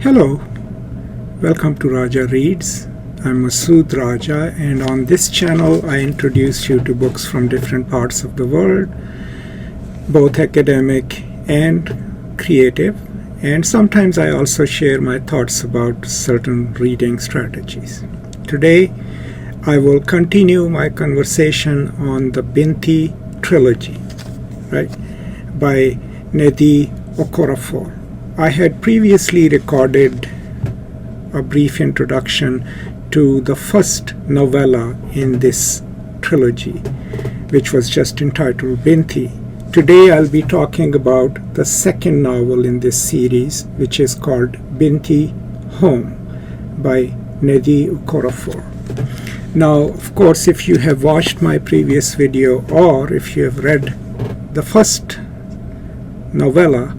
Hello, welcome to RajaReads. I'm Masood Raja, and on this channel I introduce you to books from different parts of the world, both academic and creative, and sometimes I also share my thoughts about certain reading strategies. Today I will continue my conversation on the Binti Trilogy, by Nnedi Okorafor. I had previously recorded a brief introduction to the first novella in this trilogy, which was just entitled Binti. Today I'll be talking about the second novel in this series, which is called Binti Home by Nnedi Okorafor. Now, of course, if you have watched my previous video or if you have read the first novella,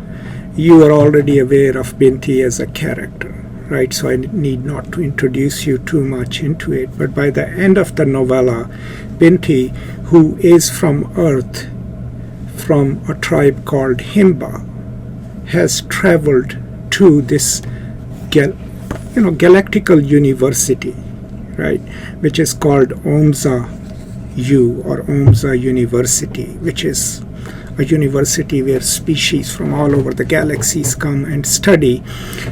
you are already aware of Binti as a character, right? So I need not to introduce you too much into it. But by the end of the novella, Binti, who is from Earth, from a tribe called Himba, has traveled to this galactical university, right, which is called Omza U, or Omza University, which is a university where species from all over the galaxies come and study.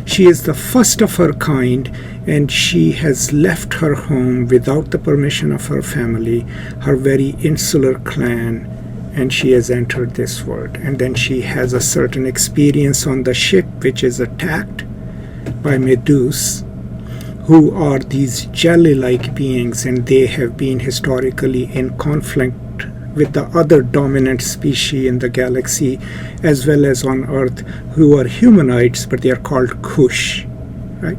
She is the first of her kind, and she has left her home without the permission of her family, her very insular clan, and she has entered this world. And then she has a certain experience on the ship, which is attacked by Meduse, who are these jelly-like beings, and they have been historically in conflict with the other dominant species in the galaxy, as well as on Earth, who are humanoids, but they are called Kush, right?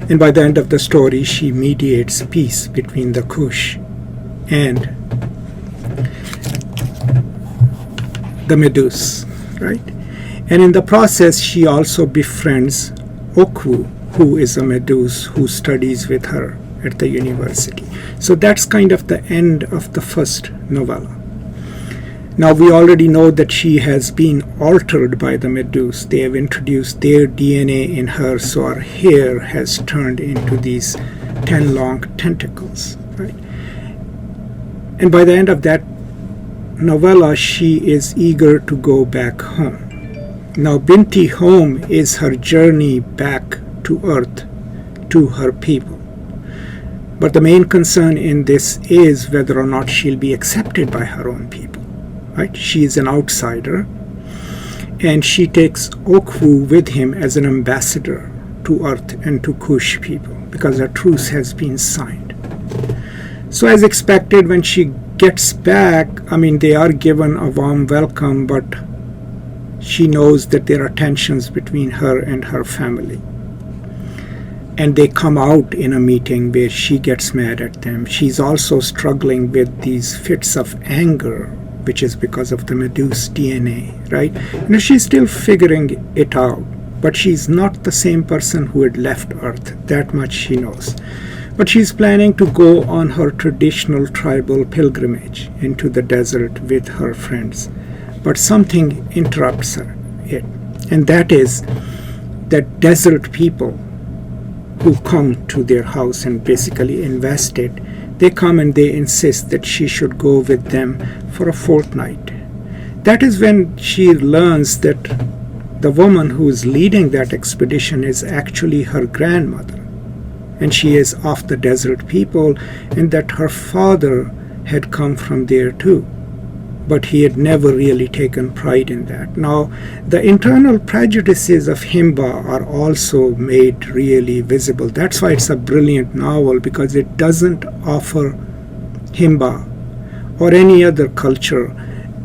And by the end of the story, she mediates peace between the Kush and the Meduse, right? And in the process, she also befriends Oku, who is a Meduse who studies with her at the university. So that's kind of the end of the first novella. Now we already know that she has been altered by the Meduse. They have introduced their DNA in her, so her hair has turned into these 10 long tentacles, right? And by the end of that novella, she is eager to go back home. Now Binti Home is her journey back to Earth, to her people. But the main concern in this is whether or not she'll be accepted by her own people, right? She is an outsider, and she takes Oku with him as an ambassador to Earth and to Kush people, because a truce has been signed. So as expected, when she gets back, they are given a warm welcome, but she knows that there are tensions between her and her family. And they come out in a meeting where she gets mad at them. She's also struggling with these fits of anger, which is because of the Meduse DNA, right? She's still figuring it out, but she's not the same person who had left Earth. That much she knows. But she's planning to go on her traditional tribal pilgrimage into the desert with her friends. But something interrupts it, and that is that desert people who come to their house and basically invest it, they come and they insist that she should go with them for a fortnight. That is when she learns that the woman who is leading that expedition is actually her grandmother, and she is of the desert people, and that her father had come from there too, but he had never really taken pride in that. Now, the internal prejudices of Himba are also made really visible. That's why it's a brilliant novel, because it doesn't offer Himba or any other culture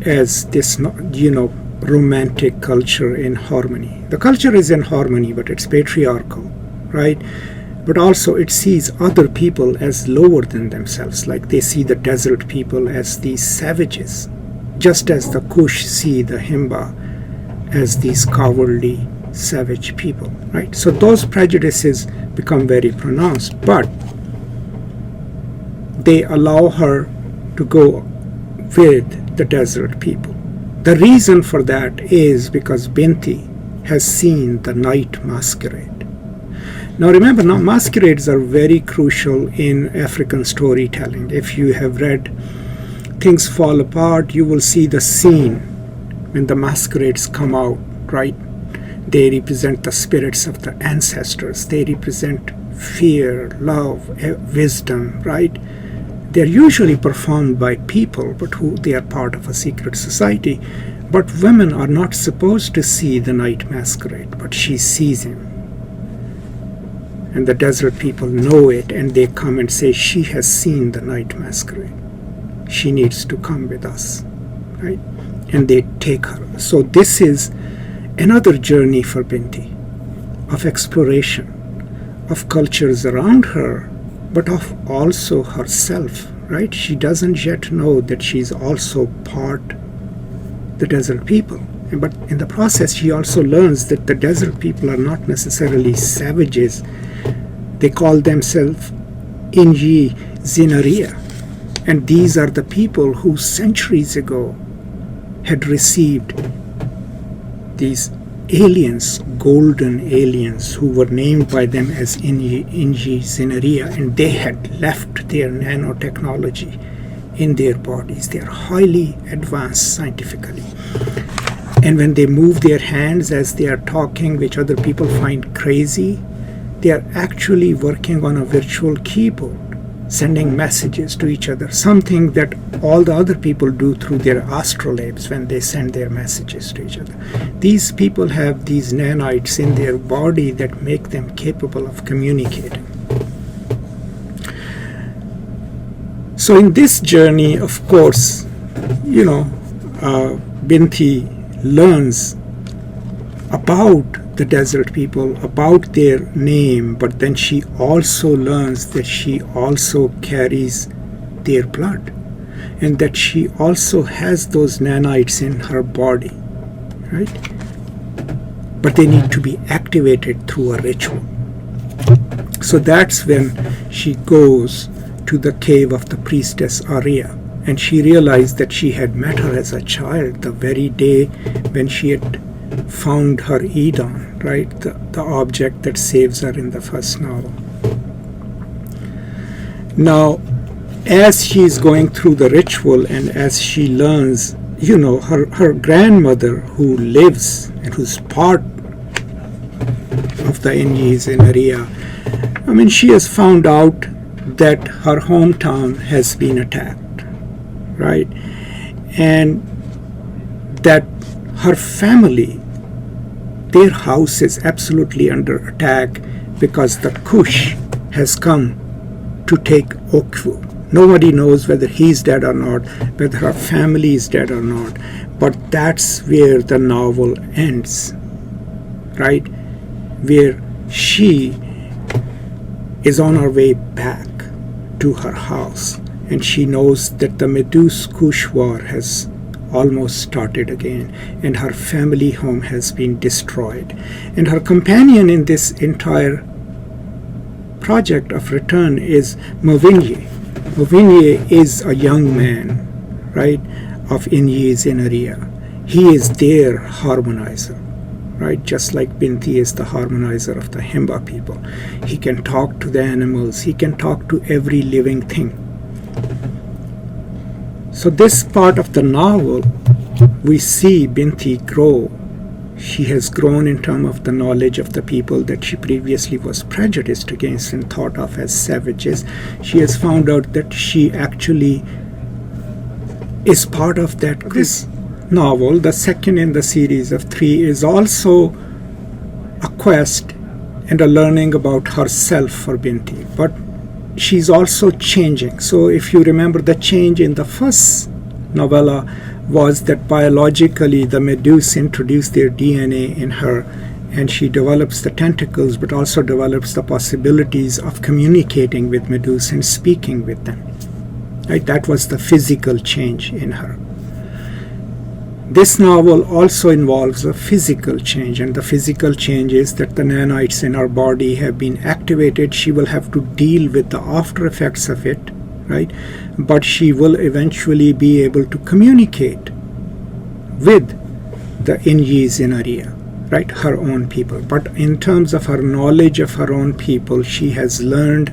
as this, romantic culture in harmony. The culture is in harmony, but it's patriarchal, right? But also it sees other people as lower than themselves, like they see the desert people as these savages, just as the Kush see the Himba as these cowardly, savage people, right? So those prejudices become very pronounced, but they allow her to go with the desert people. The reason for that is because Binti has seen the night masquerade. Now remember, now masquerades are very crucial in African storytelling. If you have read Things Fall Apart, you will see the scene when the masquerades come out, right? They represent the spirits of the ancestors. They represent fear, love, wisdom, right? They're usually performed by people, but who they are part of a secret society. But women are not supposed to see the night masquerade, but she sees him. And the desert people know it, and they come and say, she has seen the night masquerade. She needs to come with us, right? And they take her. So this is another journey for Binti, of exploration, of cultures around her, but of also herself, right? She doesn't yet know that she's also part the desert people. But in the process, she also learns that the desert people are not necessarily savages. They call themselves Nnedi Okorafor. And these are the people who centuries ago had received these aliens, golden aliens, who were named by them as Nnedi Okorafor, and they had left their nanotechnology in their bodies. They are highly advanced scientifically. And when they move their hands as they are talking, which other people find crazy, they are actually working on a virtual keyboard, sending messages to each other, something that all the other people do through their astrolabes when they send their messages to each other. These people have these nanites in their body that make them capable of communicating. So in this journey, of course, Binti learns about the desert people, about their name, but then she also learns that she also carries their blood, and that she also has those nanites in her body, right? But they need to be activated through a ritual. So that's when she goes to the cave of the priestess Arya, and she realized that she had met her as a child, the very day when she had found her Edon, right? The object that saves her in the first novel. Now, as she's going through the ritual and as she learns, her grandmother who lives and who's part of the Nnedi Okorafor, she has found out that her hometown has been attacked, right? And that her family, their house is absolutely under attack because the Kush has come to take Okwu. Nobody knows whether he's dead or not, whether her family is dead or not, but that's where the novel ends, right? Where she is on her way back to her house, and she knows that the Medus Kush war has almost started again, and her family home has been destroyed. And her companion in this entire project of return is Movinye. Movinye is a young man, right, of Nnedi Okorafor. He is their harmonizer, right? Just like Binti is the harmonizer of the Himba people. He can talk to the animals. He can talk to every living thing. So this part of the novel, we see Binti grow. She has grown in terms of the knowledge of the people that she previously was prejudiced against and thought of as savages. She has found out that she actually is part of that. This novel, the second in the series of 3, is also a quest and a learning about herself for Binti. But she's also changing. So if you remember, the change in the first novella was that biologically the Medus introduced their DNA in her, and she develops the tentacles but also develops the possibilities of communicating with Medus and speaking with them. Right? That was the physical change in her. This novel also involves a physical change, and the physical change is that the nanites in her body have been activated. She will have to deal with the after effects of it, right? But she will eventually be able to communicate with the Nnedi Okorafor, right? Her own people. But in terms of her knowledge of her own people, she has learned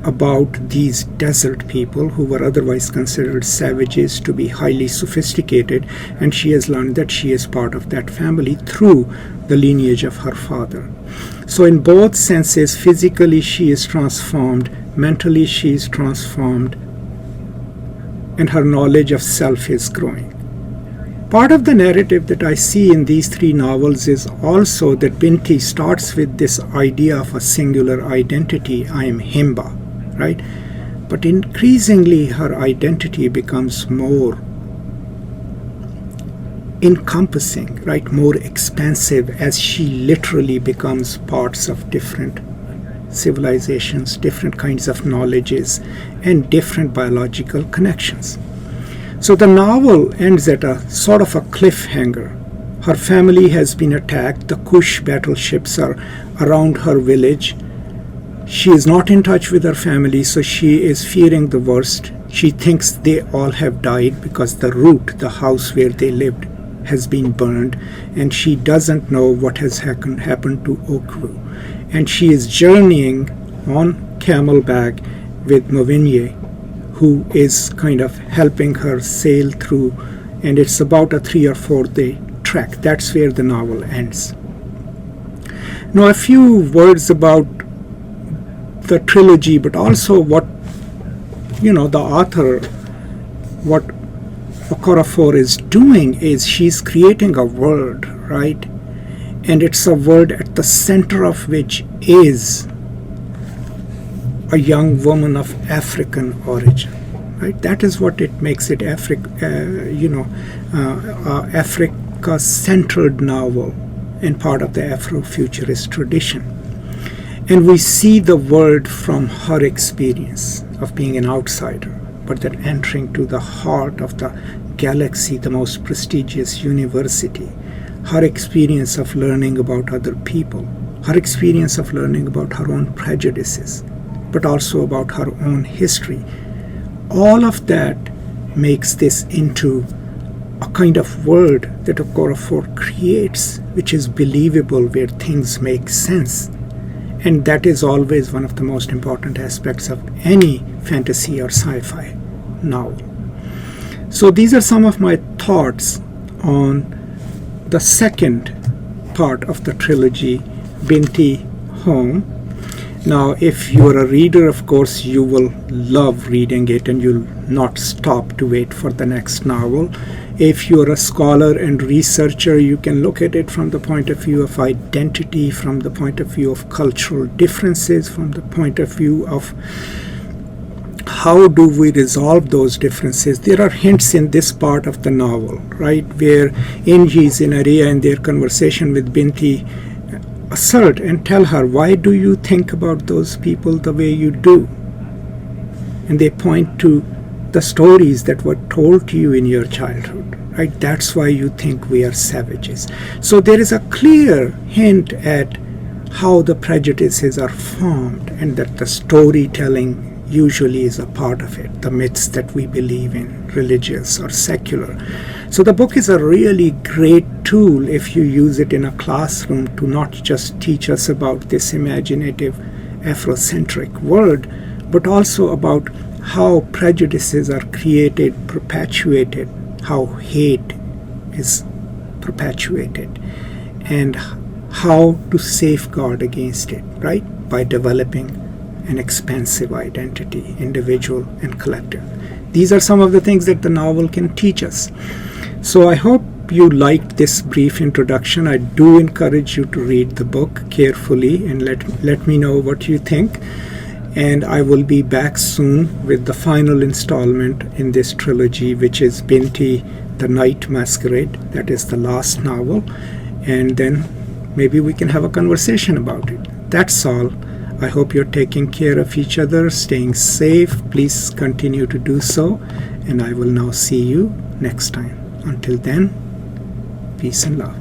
about these desert people who were otherwise considered savages to be highly sophisticated, and she has learned that she is part of that family through the lineage of her father. So in both senses, physically she is transformed, mentally she is transformed, and her knowledge of self is growing. Part of the narrative that I see in these three novels is also that Binti starts with this idea of a singular identity, I am Himba, right? But increasingly her identity becomes more encompassing, right? More expansive, as she literally becomes parts of different civilizations, different kinds of knowledges, and different biological connections. So the novel ends at a sort of a cliffhanger. Her family has been attacked. The Kush battleships are around her village. She is not in touch with her family, so she is fearing the worst. She thinks they all have died because the root, the house where they lived, has been burned, and she doesn't know what has happened to Okwu. And she is journeying on camelback with Movinye, who is kind of helping her sail through, and it's about a 3 or 4 day trek. That's where the novel ends. Now a few words about the trilogy, but also what, the author, what Okorafor is doing is she's creating a world, right? And it's a world at the center of which is a young woman of African origin, right? That is what it makes it Africa-centered novel and part of the Afro Futurist tradition. And we see the world from her experience of being an outsider, but then entering to the heart of the galaxy, the most prestigious university, her experience of learning about other people, her experience of learning about her own prejudices, but also about her own history. All of that makes this into a kind of world that Okorafor creates, which is believable, where things make sense. And that is always one of the most important aspects of any fantasy or sci-fi novel. So these are some of my thoughts on the second part of the trilogy, Binti Home. Now, if you are a reader, of course, you will love reading it and you'll not stop to wait for the next novel. If you're a scholar and researcher, you can look at it from the point of view of identity, from the point of view of cultural differences, from the point of view of how do we resolve those differences. There are hints in this part of the novel, right, where Inji's in Arya in their conversation with Binti assert and tell her, why do you think about those people the way you do? And they point to the stories that were told to you in your childhood, right? That's why you think we are savages. So there is a clear hint at how the prejudices are formed, and that the storytelling usually is a part of it, the myths that we believe in, religious or secular. So the book is a really great tool if you use it in a classroom to not just teach us about this imaginative Afrocentric world, but also about how prejudices are created, perpetuated, how hate is perpetuated, and how to safeguard against it, right? By developing an expansive identity, individual and collective. These are some of the things that the novel can teach us. So I hope you liked this brief introduction. I do encourage you to read the book carefully and let me know what you think. And I will be back soon with the final installment in this trilogy, which is Binti, the Night Masquerade. That is the last novel. And then maybe we can have a conversation about it. That's all. I hope you're taking care of each other, staying safe. Please continue to do so. And I will now see you next time. Until then, peace and love.